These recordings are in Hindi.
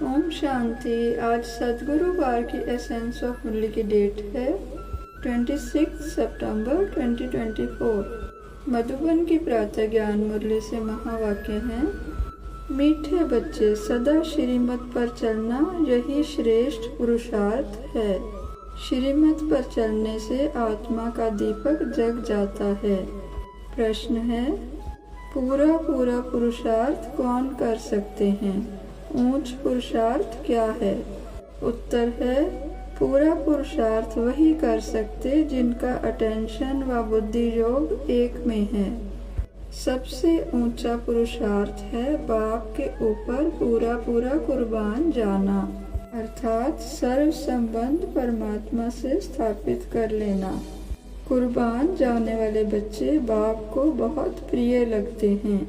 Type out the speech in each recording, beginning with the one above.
ओम शांति। आज सद्गुरुवार की एसेंस ऑफ मुरली की डेट है 26 सितंबर 2024। मधुबन की प्रातः ज्ञान मुरली से महावाक्य हैं। मीठे बच्चे, सदा श्रीमत पर चलना यही श्रेष्ठ पुरुषार्थ है। श्रीमत पर चलने से आत्मा का दीपक जग जाता है। प्रश्न है, पूरा पुरुषार्थ कौन कर सकते हैं? ऊंच पुरुषार्थ क्या है? उत्तर है, पूरा पुरुषार्थ वही कर सकते जिनका अटेंशन व बुद्धि योग एक में है। सबसे ऊंचा पुरुषार्थ है बाप के ऊपर पूरा कुर्बान जाना, अर्थात सर्व संबंध परमात्मा से स्थापित कर लेना। कुर्बान जाने वाले बच्चे बाप को बहुत प्रिय लगते हैं,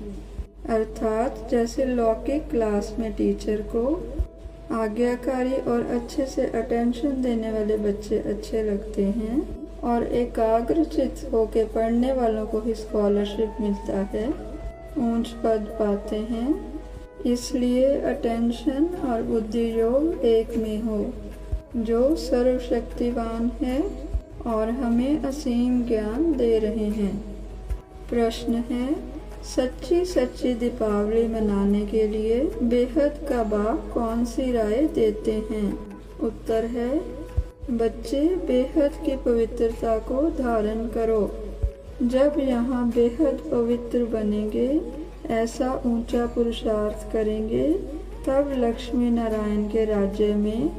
अर्थात जैसे लौकिक क्लास में टीचर को आज्ञाकारी और अच्छे से अटेंशन देने वाले बच्चे अच्छे लगते हैं और एकाग्रचित होकर पढ़ने वालों को ही स्कॉलरशिप मिलता है, ऊंच पद पाते हैं। इसलिए अटेंशन और बुद्धि योग एक में हो, जो सर्वशक्तिवान है और हमें असीम ज्ञान दे रहे हैं। प्रश्न है, सच्ची दीपावली मनाने के लिए बेहद का बाप कौन सी राय देते हैं? उत्तर है, बच्चे बेहद की पवित्रता को धारण करो। जब यहाँ बेहद पवित्र बनेंगे, ऐसा ऊंचा पुरुषार्थ करेंगे, तब लक्ष्मी नारायण के राज्य में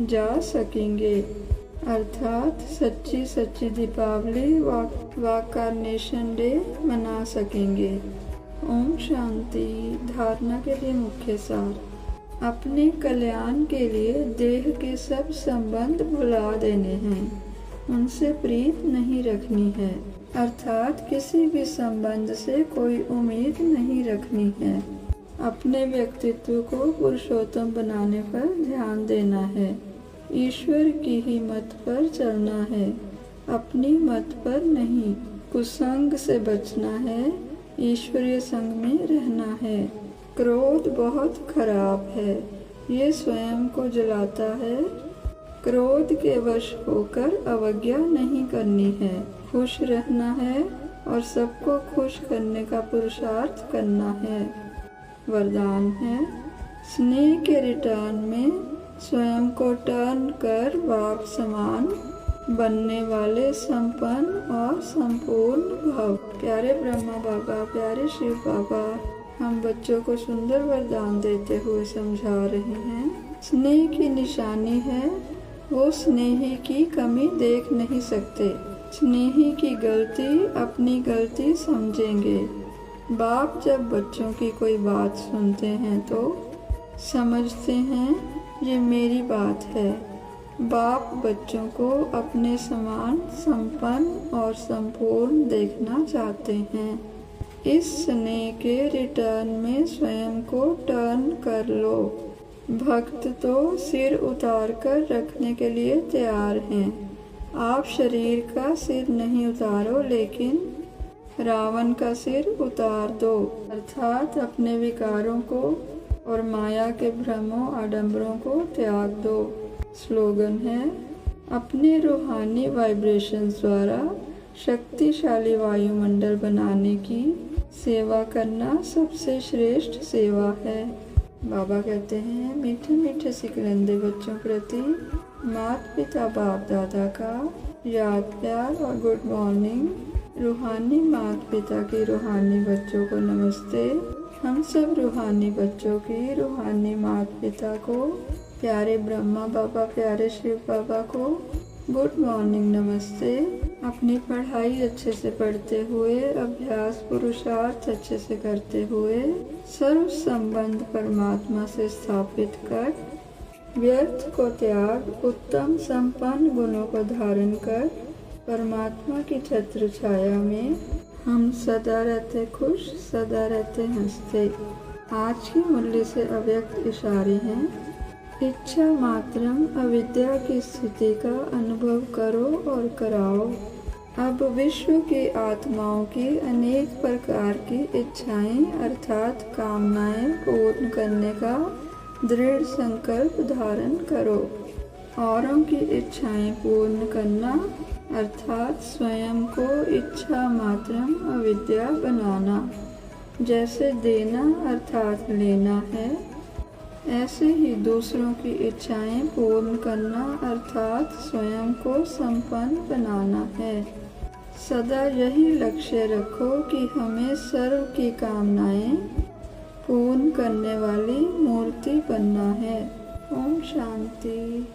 जा सकेंगे, अर्थात सच्ची दीपावली व कार्नेशन डे मना सकेंगे। ओम शांति। धारणा के लिए मुख्य सार, अपने कल्याण के लिए देह के सब संबंध भुला देने हैं, उनसे प्रीत नहीं रखनी है, अर्थात किसी भी संबंध से कोई उम्मीद नहीं रखनी है। अपने व्यक्तित्व को पुरुषोत्तम बनाने पर ध्यान देना है। ईश्वर की ही मत पर चलना है, अपनी मत पर नहीं। कुसंग से बचना है, ईश्वरीय संग में रहना है। क्रोध बहुत खराब है, ये स्वयं को जलाता है। क्रोध के वश होकर अवज्ञा नहीं करनी है, खुश रहना है और सबको खुश करने का पुरुषार्थ करना है। वरदान है, स्नेह के रिटर्न में स्वयं को टर्न कर बाप समान बनने वाले संपन्न और संपूर्ण भव। प्यारे ब्रह्मा बाबा, प्यारे शिव बाबा, हम बच्चों को सुंदर वरदान देते हुए समझा रहे हैं। स्नेह की निशानी है, वो स्नेही की कमी देख नहीं सकते। स्नेही की गलती अपनी गलती समझेंगे। बाप जब बच्चों की कोई बात सुनते हैं तो समझते हैं ये मेरी बात है। बाप बच्चों को अपने समान संपन्न और संपूर्ण देखना चाहते हैं। इस स्नेह के रिटर्न में स्वयं को टर्न कर लो। भक्त तो सिर उतार कर रखने के लिए तैयार हैं। आप शरीर का सिर नहीं उतारो, लेकिन रावण का सिर उतार दो, अर्थात अपने विकारों को और माया के भ्रमों आडंबरों को त्याग दो। स्लोगन है, अपने रूहानी वाइब्रेशंस द्वारा शक्तिशाली वायुमंडल बनाने की सेवा करना सबसे श्रेष्ठ सेवा है। बाबा कहते हैं, मीठे मीठे सिकंदे बच्चों प्रति माता पिता बाप दादा का याद प्यार और गुड मॉर्निंग। रूहानी माता पिता की रूहानी बच्चों को नमस्ते। हम सब रूहानी बच्चों की रूहानी माता पिता को, प्यारे ब्रह्मा बाबा, प्यारे शिव बाबा को गुड मॉर्निंग नमस्ते। अपनी पढ़ाई अच्छे से पढ़ते हुए, अभ्यास पुरुषार्थ अच्छे से करते हुए, सर्व संबंध परमात्मा से स्थापित कर, व्यर्थ को त्याग, उत्तम संपन्न गुणों को धारण कर, परमात्मा की छत्र छाया में हम सदा रहते खुश, सदा रहते हंसते। आज की मुरली से अव्यक्त इशारे हैं, इच्छा मात्रम अविद्या की स्थिति का अनुभव करो और कराओ। अब विश्व की आत्माओं की अनेक प्रकार की इच्छाएं अर्थात कामनाएं पूर्ण करने का दृढ़ संकल्प धारण करो। औरों की इच्छाएं पूर्ण करना अर्थात स्वयं को इच्छा मात्रम अविद्या बनाना। जैसे देना अर्थात लेना है, ऐसे ही दूसरों की इच्छाएं पूर्ण करना अर्थात स्वयं को संपन्न बनाना है। सदा यही लक्ष्य रखो कि हमें सर्व की कामनाएं पूर्ण करने वाली मूर्ति बनना है। ओम शांति।